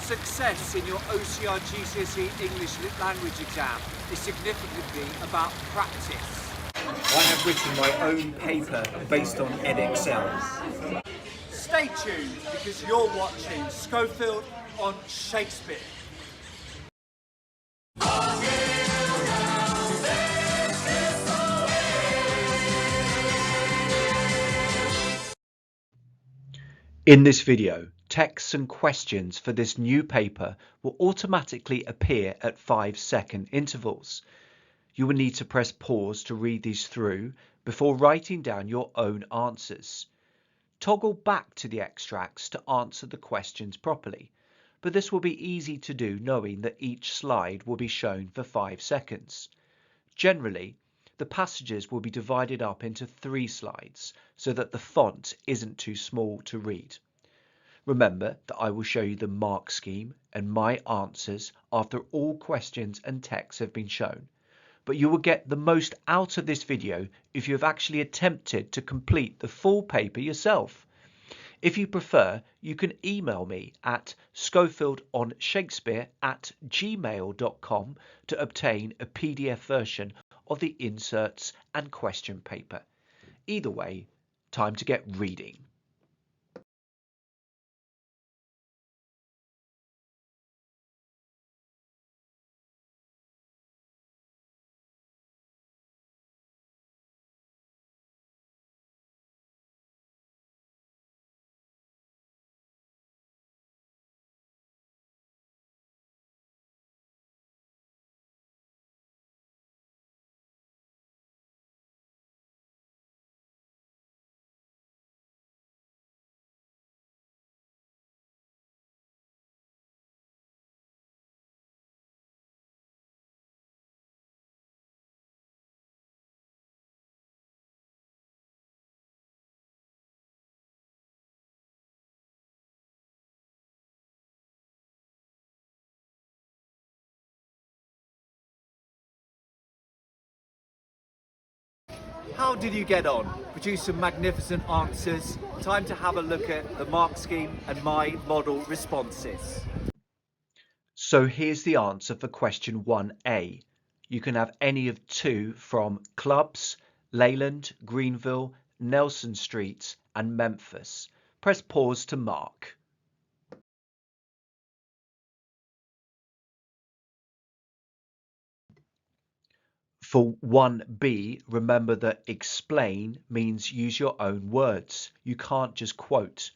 Success in your OCR GCSE English Language exam is significantly about practice. I have written my own paper based on Edexcel. Stay tuned because you're watching Schofield on Shakespeare. In this video, texts and questions for this new paper will automatically appear at 5-second intervals. You will need to press pause to read these through before writing down your own answers. Toggle back to the extracts to answer the questions properly, but this will be easy to do knowing that each slide will be shown for 5 seconds. Generally, the passages will be divided up into 3 slides so that the font isn't too small to read. Remember that I will show you the mark scheme and my answers after all questions and texts have been shown, but you will get the most out of this video if you have actually attempted to complete the full paper yourself. If you prefer, you can email me at schofieldonshakespeare@gmail.com to obtain a PDF version of the inserts and question paper. Either way, time to get reading. How did you get on? Produce some magnificent answers. Time to have a look at the mark scheme and my model responses. So here's the answer for question 1A. You can have any of 2 from Clubs, Leyland, Greenville, Nelson Street and Memphis. Press pause to mark. For 1B, remember that explain means use your own words. You can't just quote.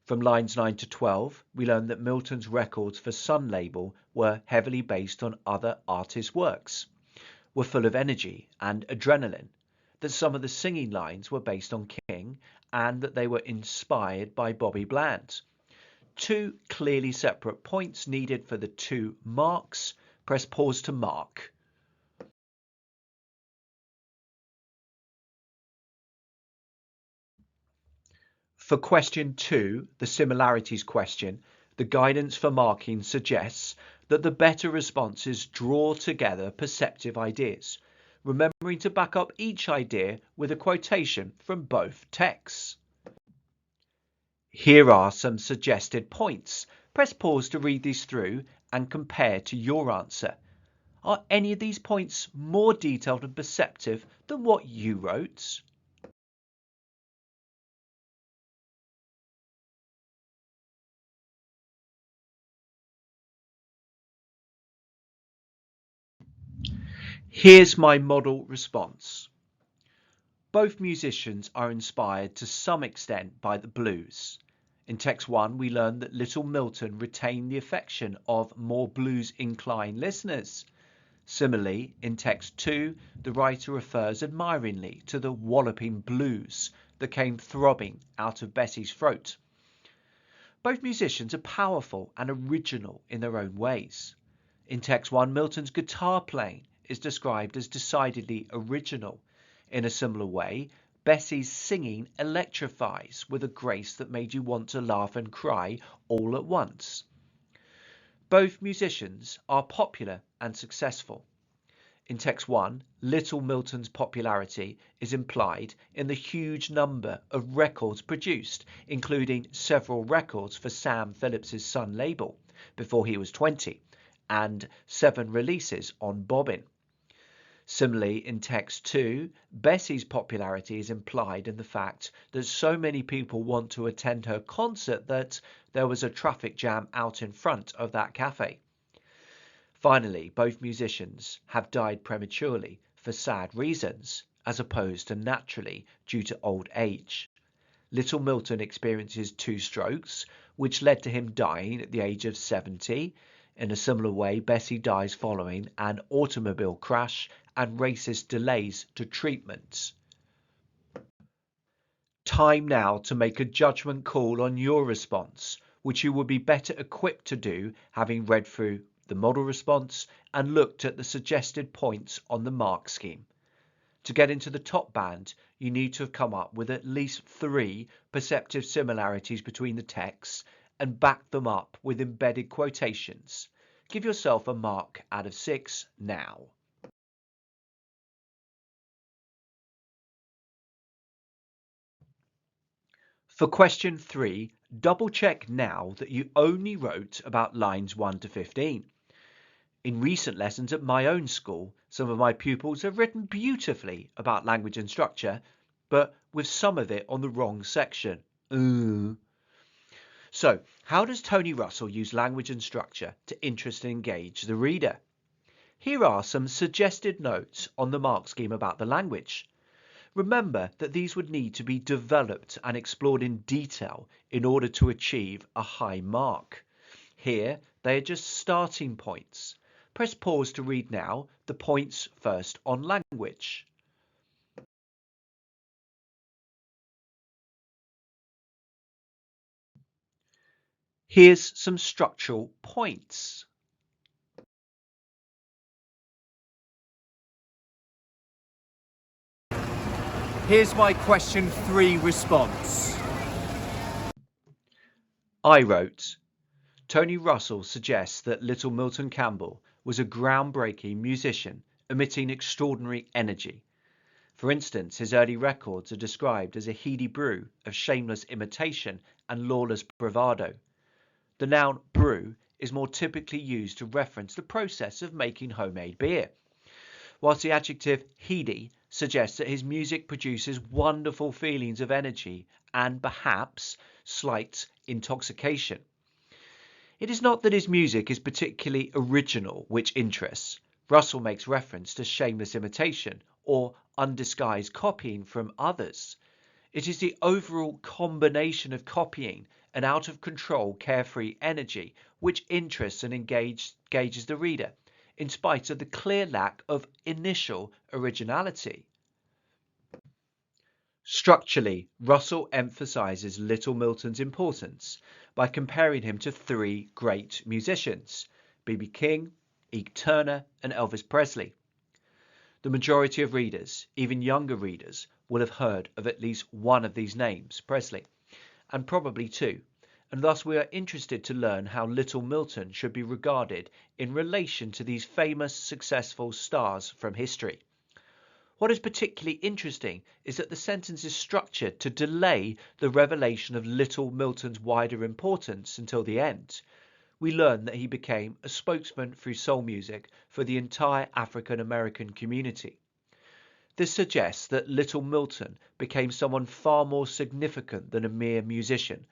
From lines 9 to 12, we learned that Milton's records for Sun label were heavily based on other artists' works, were full of energy and adrenaline, that some of the singing lines were based on King, and that they were inspired by Bobby Bland. 2 clearly separate points needed for the 2 marks. Press pause to mark. For question 2, the similarities question, the guidance for marking suggests that the better responses draw together perceptive ideas, remembering to back up each idea with a quotation from both texts. Here are some suggested points. Press pause to read these through and compare to your answer. Are any of these points more detailed and perceptive than what you wrote? Here's my model response. Both musicians are inspired to some extent by the blues. In text 1, we learn that Little Milton retained the affection of more blues-inclined listeners. Similarly, in text 2, the writer refers admiringly to the walloping blues that came throbbing out of Betty's throat. Both musicians are powerful and original in their own ways. In text 1, Milton's guitar playing is described as decidedly original. In a similar way, Betty's singing electrifies with a grace that made you want to laugh and cry all at once. Both musicians are popular and successful. In text 1, Little Milton's popularity is implied in the huge number of records produced, including several records for Sam Phillips's Sun label, before he was 20, and 7 releases on bobbin. Similarly, in text 2, Bessie's popularity is implied in the fact that so many people want to attend her concert that there was a traffic jam out in front of that cafe. Finally, both musicians have died prematurely for sad reasons, as opposed to naturally due to old age. Little Milton experiences 2 strokes, which led to him dying at the age of 70. In a similar way, Bessie dies following an automobile crash and racist delays to treatments. Time now to make a judgment call on your response, which you will be better equipped to do having read through the model response and looked at the suggested points on the mark scheme. To get into the top band, you need to have come up with at least 3 perceptive similarities between the texts and back them up with embedded quotations. Give yourself a mark out of 6 now. For question 3, double check now that you only wrote about lines 1 to 15. In recent lessons at my own school, some of my pupils have written beautifully about language and structure, but with some of it on the wrong section. So, how does Tony Russell use language and structure to interest and engage the reader? Here are some suggested notes on the mark scheme about the language. Remember that these would need to be developed and explored in detail in order to achieve a high mark. Here, they are just starting points. Press pause to read now the points first on language. Here's some structural points. Here's my question 3 response. I wrote, Tony Russell suggests that little Milton Campbell was a groundbreaking musician emitting extraordinary energy. For instance, his early records are described as a heady brew of shameless imitation and lawless bravado. The noun brew is more typically used to reference the process of making homemade beer, whilst the adjective heady suggests that his music produces wonderful feelings of energy and perhaps slight intoxication. It is not that his music is particularly original which interests. Russell makes reference to shameless imitation or undisguised copying from others. It is the overall combination of copying and out of control carefree energy which interests and engages the reader, in spite of the clear lack of initial originality. Structurally, Russell emphasizes Little Milton's importance by comparing him to 3 great musicians, B.B. King, Ike Turner and Elvis Presley. The majority of readers, even younger readers, will have heard of at least one of these names, Presley, and probably 2, and thus we are interested to learn how Little Milton should be regarded in relation to these famous successful stars from history. What is particularly interesting is that the sentence is structured to delay the revelation of Little Milton's wider importance until the end. We learn that he became a spokesman through soul music for the entire African American community. This suggests that Little Milton became someone far more significant than a mere musician,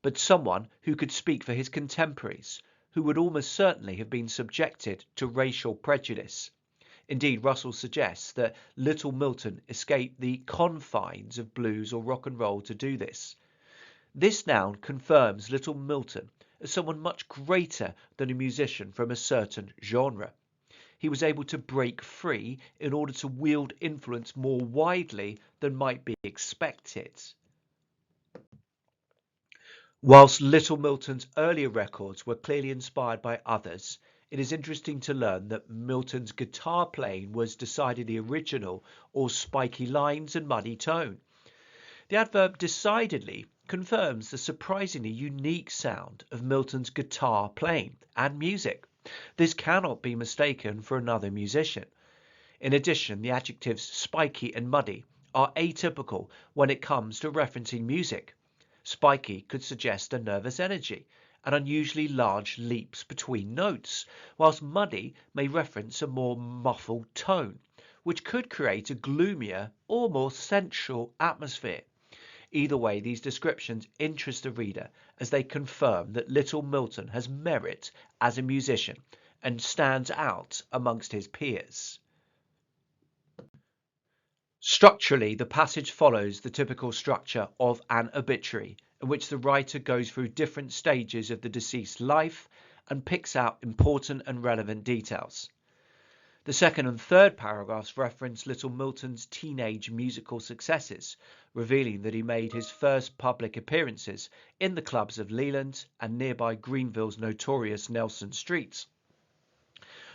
but someone who could speak for his contemporaries, who would almost certainly have been subjected to racial prejudice. Indeed, Russell suggests that Little Milton escaped the confines of blues or rock and roll to do this. This noun confirms Little Milton as someone much greater than a musician from a certain genre. He was able to break free in order to wield influence more widely than might be expected. Whilst Little Milton's earlier records were clearly inspired by others, it is interesting to learn that Milton's guitar playing was decidedly original, or spiky lines and muddy tone. The adverb decidedly confirms the surprisingly unique sound of Milton's guitar playing and music. This cannot be mistaken for another musician. In addition, the adjectives spiky and muddy are atypical when it comes to referencing music. Spiky could suggest a nervous energy, and unusually large leaps between notes, whilst muddy may reference a more muffled tone, which could create a gloomier or more sensual atmosphere. Either way, these descriptions interest the reader as they confirm that little Milton has merit as a musician and stands out amongst his peers. Structurally, the passage follows the typical structure of an obituary, in which the writer goes through different stages of the deceased's life and picks out important and relevant details. The second and third paragraphs reference little Milton's teenage musical successes, revealing that he made his first public appearances in the clubs of Leland and nearby Greenville's notorious Nelson Street.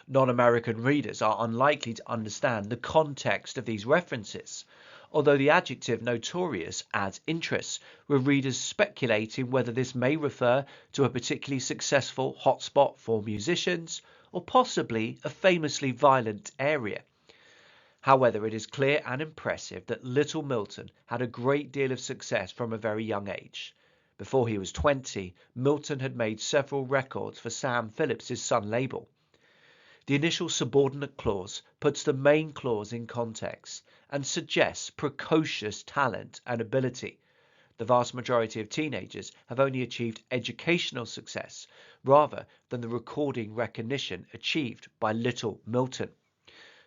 Non-American readers are unlikely to understand the context of these references, although the adjective notorious adds interest, with readers speculating whether this may refer to a particularly successful hotspot for musicians or possibly a famously violent area. However, it is clear and impressive that little Milton had a great deal of success from a very young age. Before he was 20, Milton had made several records for Sam Phillips' Sun label. The initial subordinate clause puts the main clause in context and suggests precocious talent and ability. The vast majority of teenagers have only achieved educational success rather than the recording recognition achieved by little Milton.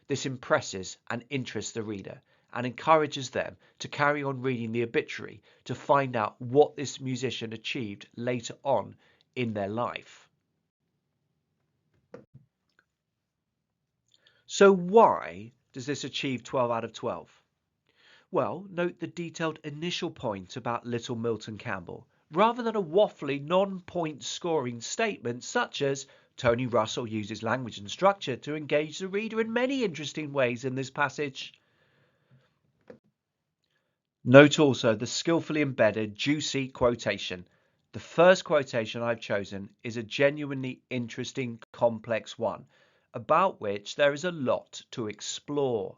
This impresses and interests the reader and encourages them to carry on reading the obituary to find out what this musician achieved later on in their life. So why does this achieve 12 out of 12? Well, note the detailed initial point about little Milton Campbell, rather than a waffly non-point scoring statement such as Tony Russell uses language and structure to engage the reader in many interesting ways in this passage. Note also the skillfully embedded juicy quotation. The first quotation I've chosen is a genuinely interesting, complex one, about which there is a lot to explore.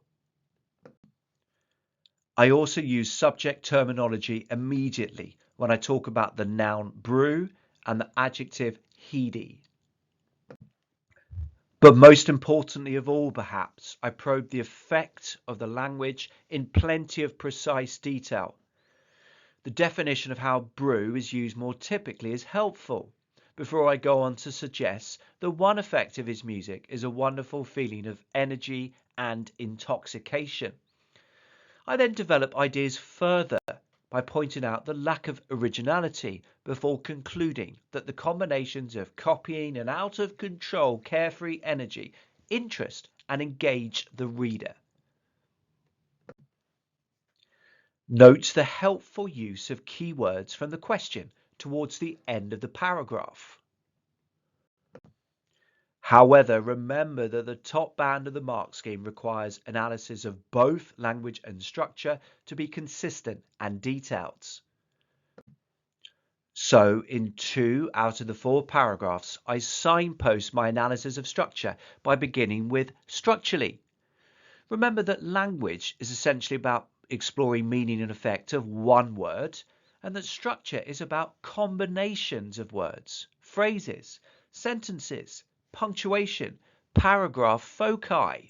I also use subject terminology immediately when I talk about the noun brew and the adjective heady. But most importantly of all, perhaps, I probe the effect of the language in plenty of precise detail. The definition of how brew is used more typically is helpful, before I go on to suggest that one effect of his music is a wonderful feeling of energy and intoxication. I then develop ideas further by pointing out the lack of originality before concluding that the combinations of copying and out of control carefree energy interest and engage the reader. Note the helpful use of keywords from the question towards the end of the paragraph. However, remember that the top band of the mark scheme requires analysis of both language and structure to be consistent and detailed. So, in 2 out of the 4 paragraphs, I signpost my analysis of structure by beginning with structurally. Remember that language is essentially about exploring meaning and effect of one word, and that structure is about combinations of words, phrases, sentences, punctuation, paragraph foci.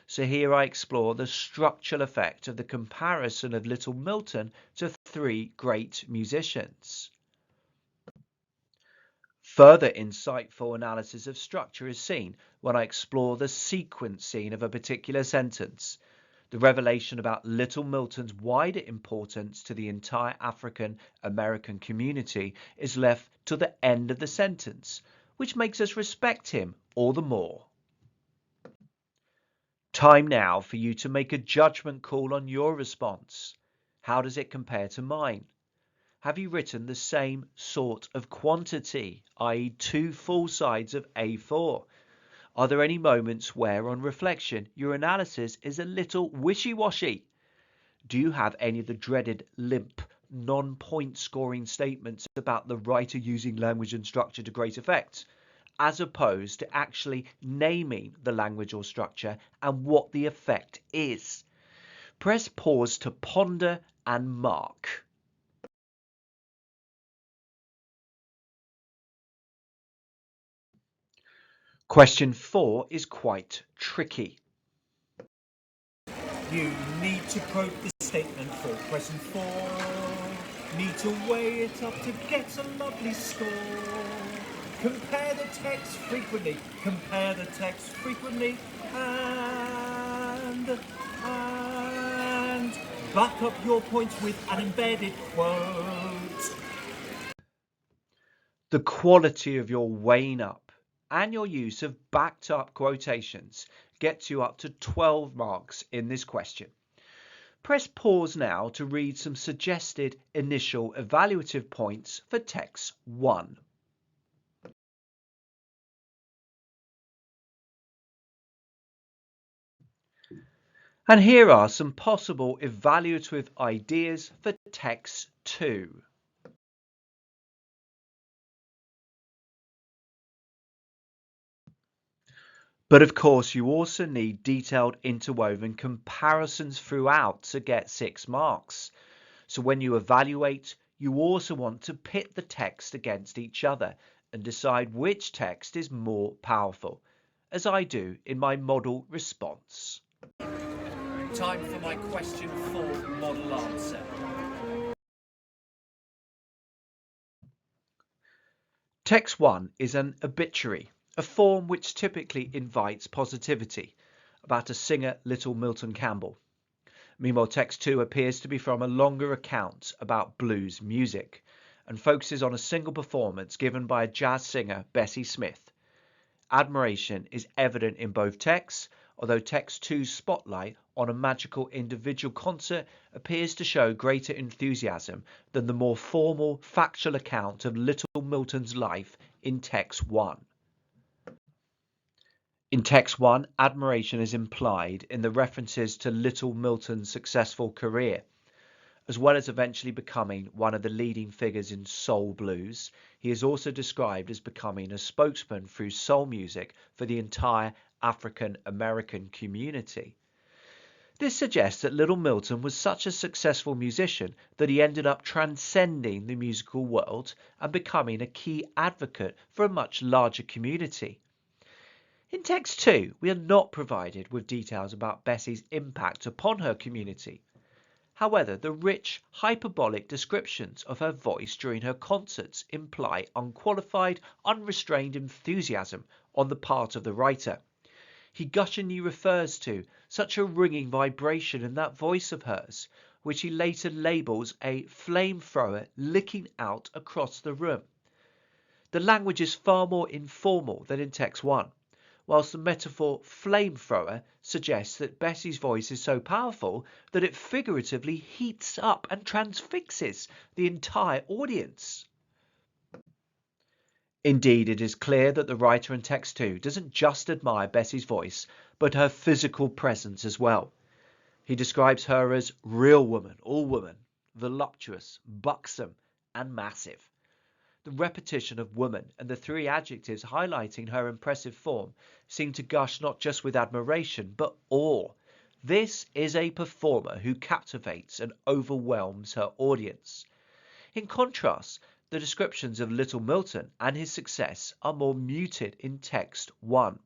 So here I explore the structural effect of the comparison of little Milton to 3 great musicians. Further insightful analysis of structure is seen when I explore the sequencing of a particular sentence. The revelation about little Milton's wider importance to the entire African American community is left to the end of the sentence, which makes us respect him all the more. Time now for you to make a judgment call on your response. How does it compare to mine? Have you written the same sort of quantity, i.e. 2 full sides of A4? Are there any moments where, on reflection, your analysis is a little wishy-washy? Do you have any of the dreaded limp, non-point scoring statements about the writer using language and structure to great effect, as opposed to actually naming the language or structure and what the effect is? Press pause to ponder and mark. Question 4 is quite tricky. You need to quote the statement for question 4. Need to weigh it up to get a lovely score. Compare the text frequently. Compare the text frequently. And back up your points with an embedded quote. The quality of your weighing up and your use of backed up quotations gets you up to 12 marks in this question. Press pause now to read some suggested initial evaluative points for text 1. And here are some possible evaluative ideas for text 2. But of course, you also need detailed interwoven comparisons throughout to get 6 marks. So when you evaluate, you also want to pit the text against each other and decide which text is more powerful, as I do in my model response. Time for my question 4 model answer. Text 1 is an obituary, a form which typically invites positivity, about a singer, Little Milton Campbell. Meanwhile, text 2 appears to be from a longer account about blues music and focuses on a single performance given by a jazz singer, Bessie Smith. Admiration is evident in both texts, although text 2's spotlight on a magical individual concert appears to show greater enthusiasm than the more formal, factual account of Little Milton's life in text 1. In text 1, admiration is implied in the references to Little Milton's successful career. As well as eventually becoming one of the leading figures in soul blues, he is also described as becoming a spokesman through soul music for the entire African American community. This suggests that Little Milton was such a successful musician that he ended up transcending the musical world and becoming a key advocate for a much larger community. In text 2, we are not provided with details about Bessie's impact upon her community. However, the rich, hyperbolic descriptions of her voice during her concerts imply unqualified, unrestrained enthusiasm on the part of the writer. He gushingly refers to such a ringing vibration in that voice of hers, which he later labels a flamethrower licking out across the room. The language is far more informal than in text 1. Whilst the metaphor flamethrower suggests that Bessie's voice is so powerful that it figuratively heats up and transfixes the entire audience. Indeed, it is clear that the writer in text 2 doesn't just admire Bessie's voice, but her physical presence as well. He describes her as real woman, all woman, voluptuous, buxom, and massive. The repetition of woman and the 3 adjectives highlighting her impressive form seem to gush not just with admiration, but awe. This is a performer who captivates and overwhelms her audience. In contrast, the descriptions of Little Milton and his success are more muted in text 1.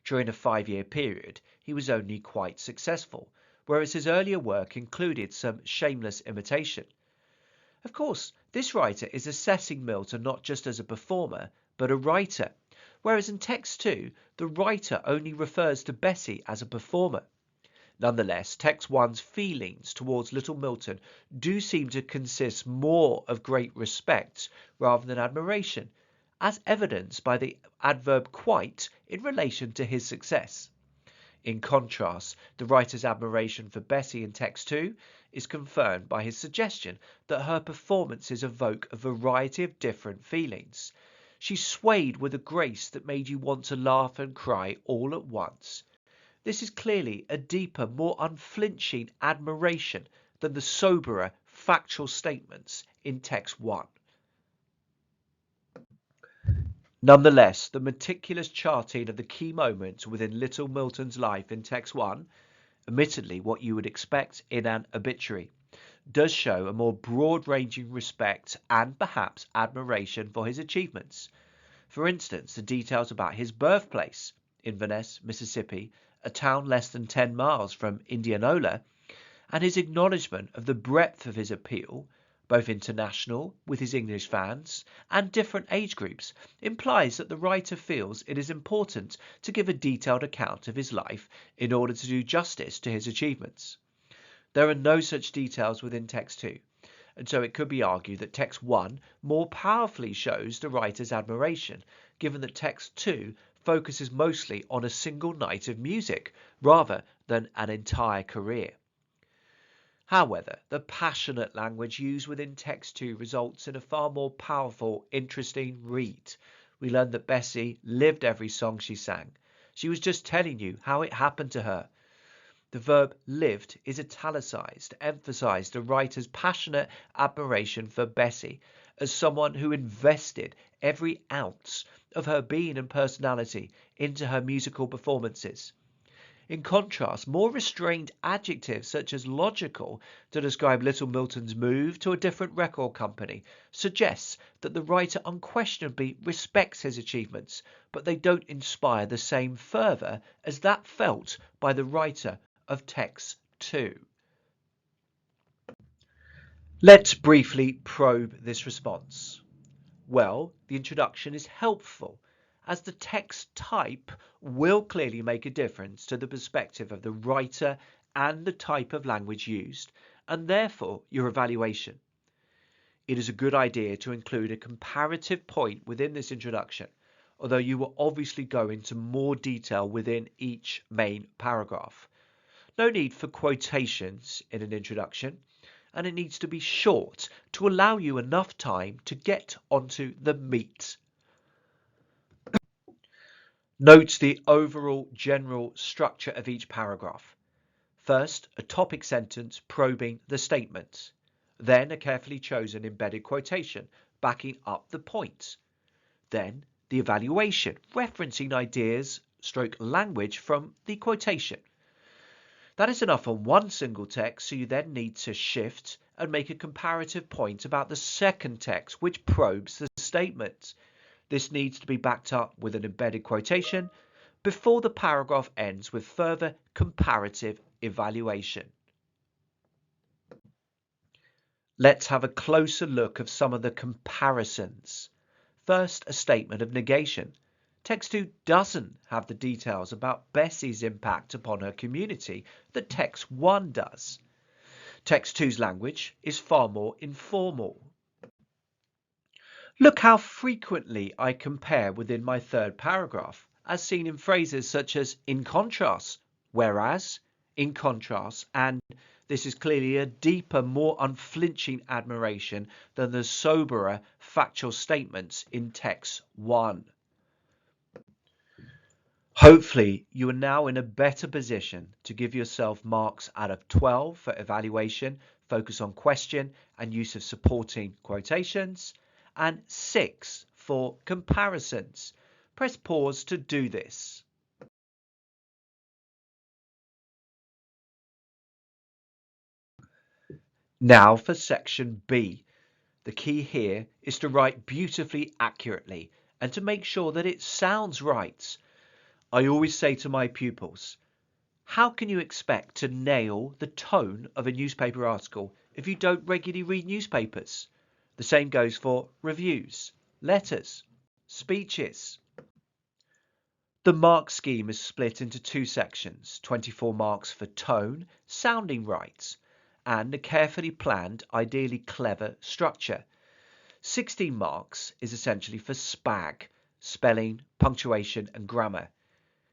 During a 5-year period, he was only quite successful, whereas his earlier work included some shameless imitation. Of course, this writer is assessing Milton not just as a performer, but a writer, whereas in text 2, the writer only refers to Bessie as a performer. Nonetheless, text 1's feelings towards Little Milton do seem to consist more of great respect rather than admiration, as evidenced by the adverb quite in relation to his success. In contrast, the writer's admiration for Bessie in text 2 is confirmed by his suggestion that her performances evoke a variety of different feelings. She swayed with a grace that made you want to laugh and cry all at once. This is clearly a deeper, more unflinching admiration than the soberer, factual statements in text 1. Nonetheless, the meticulous charting of the key moments within Little Milton's life in text 1, admittedly what you would expect in an obituary, does show a more broad-ranging respect and perhaps admiration for his achievements. For instance, the details about his birthplace, Inverness, Mississippi, a town less than 10 miles from Indianola, and his acknowledgement of the breadth of his appeal, both international with his English fans and different age groups, implies that the writer feels it is important to give a detailed account of his life in order to do justice to his achievements. There are no such details within text 2, and so it could be argued that text 1 more powerfully shows the writer's admiration, given that text 2 focuses mostly on a single night of music rather than an entire career. However, the passionate language used within text 2 results in a far more powerful, interesting read. We learn that Bessie lived every song she sang. She was just telling you how it happened to her. The verb lived is italicized to emphasize the writer's passionate admiration for Bessie as someone who invested every ounce of her being and personality into her musical performances. In contrast, more restrained adjectives such as logical to describe Little Milton's move to a different record company suggests that the writer unquestionably respects his achievements, but they don't inspire the same fervour as that felt by the writer of text 2. Let's briefly probe this response. Well, the introduction is helpful, as the text type will clearly make a difference to the perspective of the writer and the type of language used, and therefore your evaluation. It is a good idea to include a comparative point within this introduction, although you will obviously go into more detail within each main paragraph. No need for quotations in an introduction, and it needs to be short to allow you enough time to get onto the meat. Note the overall general structure of each paragraph. First, a topic sentence probing the statement. Then a carefully chosen embedded quotation backing up the point. Then the evaluation, referencing ideas / language from the quotation. That is enough on one single text, so you then need to shift and make a comparative point about the second text, which probes the statement. This needs to be backed up with an embedded quotation before the paragraph ends with further comparative evaluation. Let's have a closer look at some of the comparisons. First, a statement of negation. Text 2 doesn't have the details about Bessie's impact upon her community that text 1 does. Text 2's language is far more informal. Look how frequently I compare within my third paragraph, as seen in phrases such as in contrast, whereas, in contrast, and this is clearly a deeper, more unflinching admiration than the soberer, factual statements in text 1. Hopefully, you are now in a better position to give yourself marks out of 12 for evaluation, focus on question and use of supporting quotations, and 6 for comparisons. Press pause to do this. Now for section B. The key here is to write beautifully accurately and to make sure that it sounds right. I always say to my pupils, how can you expect to nail the tone of a newspaper article if you don't regularly read newspapers? The same goes for reviews, letters, speeches. The mark scheme is split into 2 sections, 24 marks for tone, sounding right, and a carefully planned, ideally clever structure. 16 marks is essentially for spag, spelling, punctuation and grammar.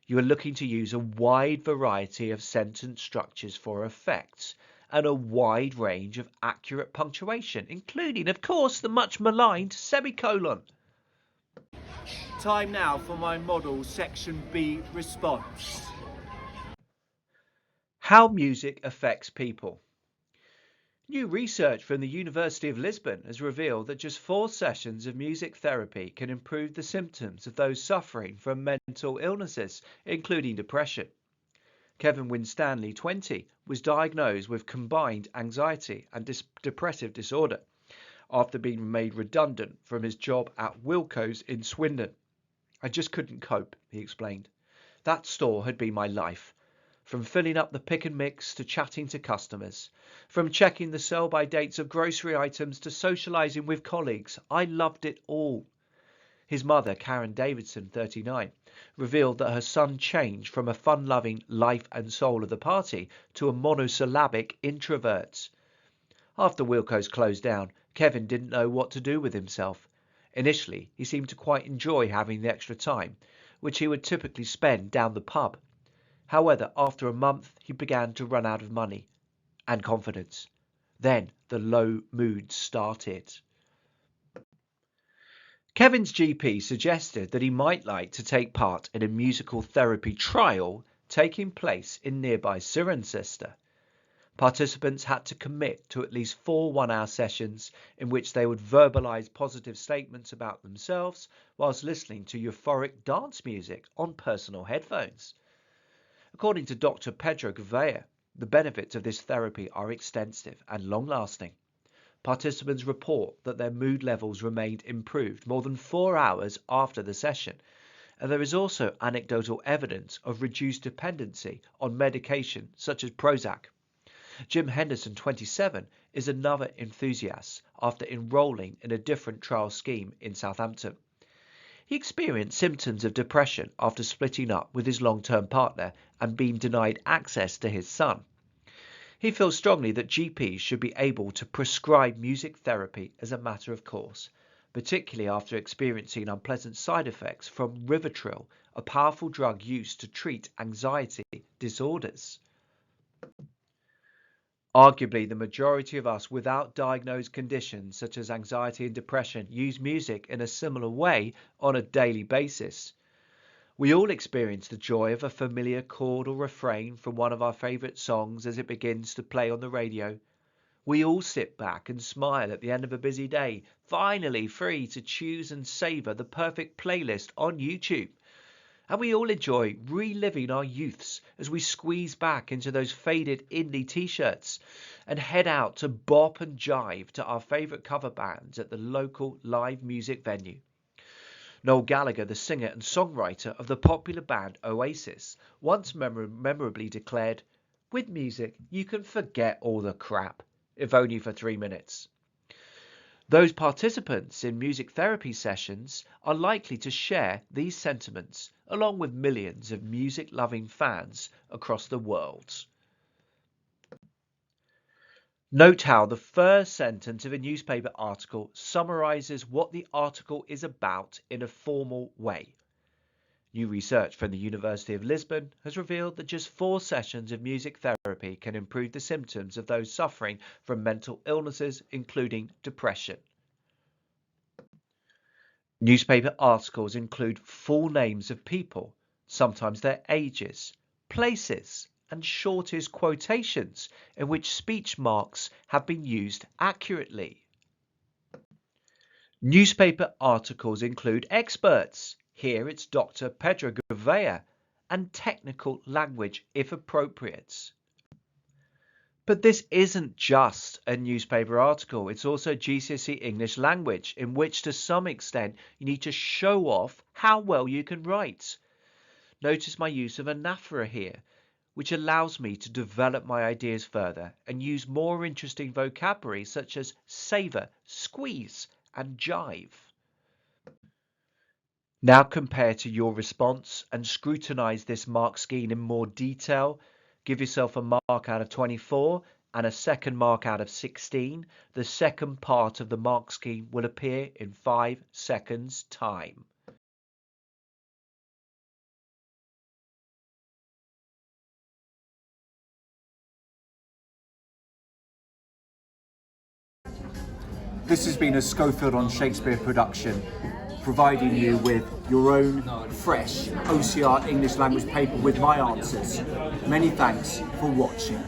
You are looking to use a wide variety of sentence structures for effects and a wide range of accurate punctuation, including, of course, the much maligned semicolon. Time now for my model section B response. How music affects people. New research from the University of Lisbon has revealed that just 4 sessions of music therapy can improve the symptoms of those suffering from mental illnesses, including depression. Kevin Winstanley, 20, was diagnosed with combined anxiety and depressive disorder after being made redundant from his job at Wilko's in Swindon. I just couldn't cope, he explained. That store had been my life. From filling up the pick and mix to chatting to customers, from checking the sell-by dates of grocery items to socializing with colleagues, I loved it all. His mother, Karen Davidson, 39, revealed that her son changed from a fun-loving life and soul of the party to a monosyllabic introvert. After Wilko's closed down, Kevin didn't know what to do with himself. Initially, he seemed to quite enjoy having the extra time, which he would typically spend down the pub. However, after a month, he began to run out of money and confidence. Then the low moods started. Kevin's GP suggested that he might like to take part in a musical therapy trial taking place in nearby Cirencester. Participants had to commit to at least 4 one-hour sessions in which they would verbalise positive statements about themselves whilst listening to euphoric dance music on personal headphones. According to Dr. Pedro Gouveia, the benefits of this therapy are extensive and long-lasting. Participants report that their mood levels remained improved more than 4 hours after the session, and there is also anecdotal evidence of reduced dependency on medication such as Prozac. Jim Henderson, 27, is another enthusiast after enrolling in a different trial scheme in Southampton. He experienced symptoms of depression after splitting up with his long-term partner and being denied access to his son. He feels strongly that GPs should be able to prescribe music therapy as a matter of course, particularly after experiencing unpleasant side effects from Rivotril, a powerful drug used to treat anxiety disorders. Arguably, the majority of us without diagnosed conditions such as anxiety and depression use music in a similar way on a daily basis. We all experience the joy of a familiar chord or refrain from one of our favourite songs as it begins to play on the radio. We all sit back and smile at the end of a busy day, finally free to choose and savour the perfect playlist on YouTube. And we all enjoy reliving our youths as we squeeze back into those faded indie t-shirts and head out to bop and jive to our favourite cover bands at the local live music venue. Noel Gallagher, the singer and songwriter of the popular band Oasis, once memorably declared, "With music, you can forget all the crap, if only for 3 minutes." Those participants in music therapy sessions are likely to share these sentiments along with millions of music-loving fans across the world. Note how the first sentence of a newspaper article summarises what the article is about in a formal way. New research from the University of Lisbon has revealed that just 4 sessions of music therapy can improve the symptoms of those suffering from mental illnesses, including depression. Newspaper articles include full names of people, sometimes their ages, places, and shortest quotations in which speech marks have been used accurately. Newspaper articles include experts, here it's Dr. Pedro Gouveia, and technical language if appropriate. But this isn't just a newspaper article, it's also GCSE English Language, in which to some extent you need to show off how well you can write. Notice my use of anaphora here, which allows me to develop my ideas further and use more interesting vocabulary such as savour, squeeze and jive. Now compare to your response and scrutinise this mark scheme in more detail. Give yourself a mark out of 24 and a second mark out of 16. The second part of the mark scheme will appear in 5 seconds' time. This has been a Schofield on Shakespeare production, providing you with your own fresh OCR English language paper with my answers. Many thanks for watching.